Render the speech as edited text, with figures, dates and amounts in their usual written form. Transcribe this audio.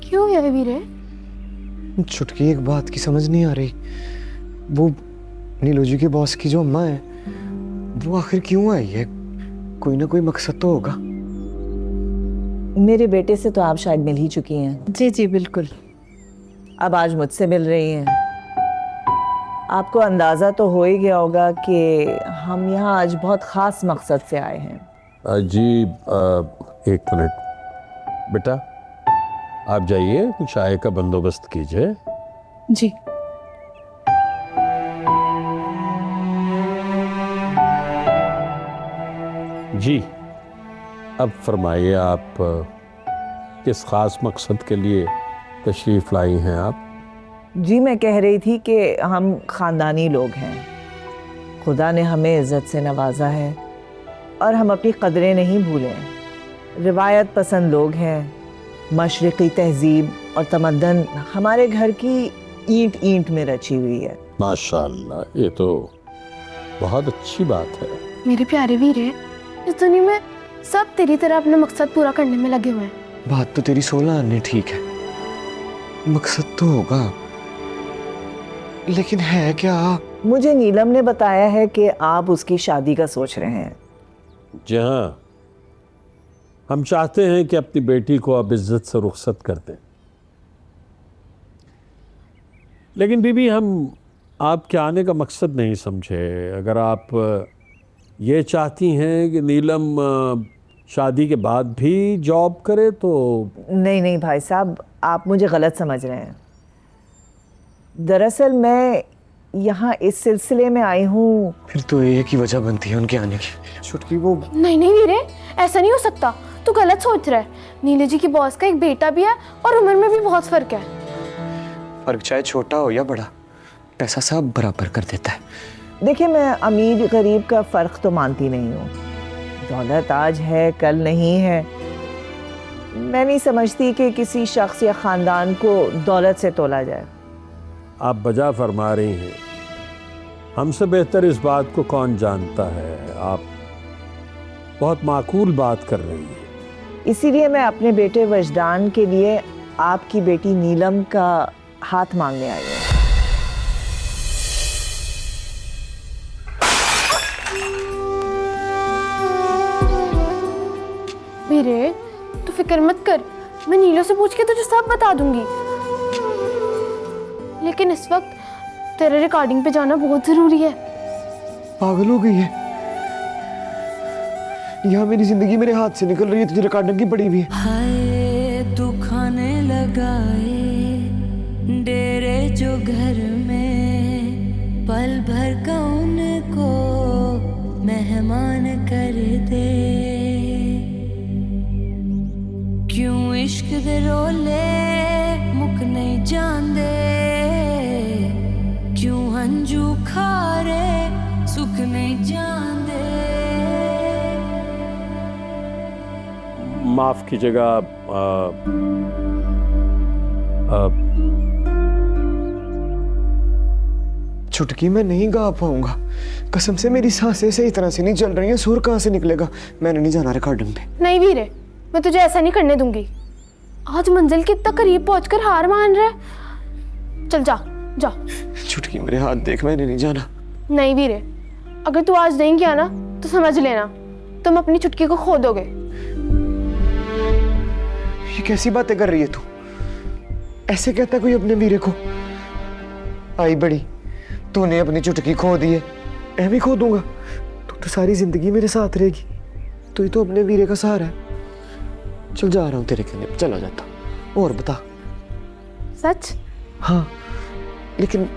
क्यों है वीरे? छुटकी एक बात की समझ नहीं आ रही, वो नीलू जी के बॉस की जो अम्मा है वो आखिर क्यों आई है? कोई ना कोई मकसद तो होगा। मेरे बेटे से तो आप शायद मिल ही चुकी हैं। जी जी बिल्कुल। अब आज मुझसे मिल रही हैं। आपको अंदाज़ा तो हो ही गया होगा कि हम यहाँ आज बहुत ख़ास मकसद से आए हैं। जी एक मिनट बेटा, आप जाइए, चाय का बंदोबस्त कीजिए। जी जी अब फरमाइए, आप किस खास मकसद के लिए तशरीफ़ लाई हैं आप? जी मैं कह रही थी कि हम ख़ानदानी लोग हैं, खुदा ने हमें इज़्ज़त से नवाजा है और हम अपनी कदरें नहीं भूलें। रिवायत पसंद लोग हैं, मशरिक़ी तहज़ीब और तमद्दन हमारे घर की ईंट ईंट में रची हुई है। माशाअल्लाह, ये तो बहुत अच्छी बात है। मेरे प्यारे वीरे, इस दुनिया में सब तेरी तरह अपने मकसद पूरा करने में लगे हुए हैं। बात तो तेरी 16 आने ठीक है, मकसद तो होगा, लेकिन है क्या? मुझे नीलम ने बताया है कि आप उसकी शादी का सोच रहे हैं। जी हाँ, हम चाहते हैं कि अपनी बेटी को अब इज्जत से रुखसत कर दें, लेकिन बीबी हम आपके आने का मकसद नहीं समझे। अगर आप ये चाहती हैं कि नीलम शादी के बाद भी जॉब करे तो। नहीं नहीं भाई साहब, आप मुझे गलत समझ रहे हैं। दरअसल मैं यहाँ इस सिलसिले में आई हूँ। फिर तो एक ही वजह बनती है उनके आने की। छुटकी वो नहीं नहीं वीरे, ऐसा नहीं हो सकता, तू गलत सोच रहा है। नीलू जी की बॉस का एक बेटा भी है और उम्र में भी बहुत फर्क है। फर्क चाहे छोटा हो या बड़ा, पैसा सब बराबर कर देता है। देखिए, मैं अमीर गरीब का फ़र्क तो मानती नहीं हूँ। दौलत आज है कल नहीं है। मैं नहीं समझती कि किसी शख्स या ख़ानदान को दौलत से तोला जाए। आप बजा फरमा रही हैं, हमसे बेहतर इस बात को कौन जानता है। आप बहुत माकूल बात कर रही हैं। इसीलिए मैं अपने बेटे वजदान के लिए आपकी बेटी नीलम का हाथ मांगने आई हूँ। वीरे, तू फिक्र मत कर, मैं नीलू से पूछ के तुझे सब बता दूंगी। लेकिन इस वक्त तेरे रिकॉर्डिंग पे जाना बहुत जरूरी है। पागल हो गई है? यहाँ मेरी जिंदगी मेरे हाथ से निकल रही है, तुझे रिकॉर्डिंग की पड़ी हुई है। हाय दुखाने लगाए डेरे जो घर में, पल भर का उनको मेहमान कर दे। क्यों इश्क दे रोले मुक नहीं जांदे, क्यों हंजू खारे सुख नहीं जांदे। माफ कीजिएगा, छुटकी मैं नहीं गा पाऊंगा, कसम से मेरी सांसें सही तरह से नहीं चल रही हैं, सुर कहाँ से निकलेगा? मैंने नहीं जाना रिकॉर्डिंग पे। नहीं वीरे, मैं तुझे ऐसा नहीं करने दूंगी। आज मंजिल के इतना करीब पहुंचकर हार मान रहा है। चल जा जा। छुटकी मेरे हाथ देख, मैंने नहीं जाना। नहीं वीरे, अगर तू आज नहीं किया ना तो समझ लेना तुम अपनी चुटकी को खो दोगे। ये कैसी बातें कर रही है तू? ऐसे कहता कोई अपने वीरे को? आई बड़ी, तूने अपनी चुटकी खो दी है, मैं भी खो दूंगा। तू तो सारी जिंदगी मेरे साथ रहेगी, तू ही तो अपने वीरे का सहारा है। चल जा रहा हूँ तेरे कहने पे, चला जाता। और बता। सच? हाँ, लेकिन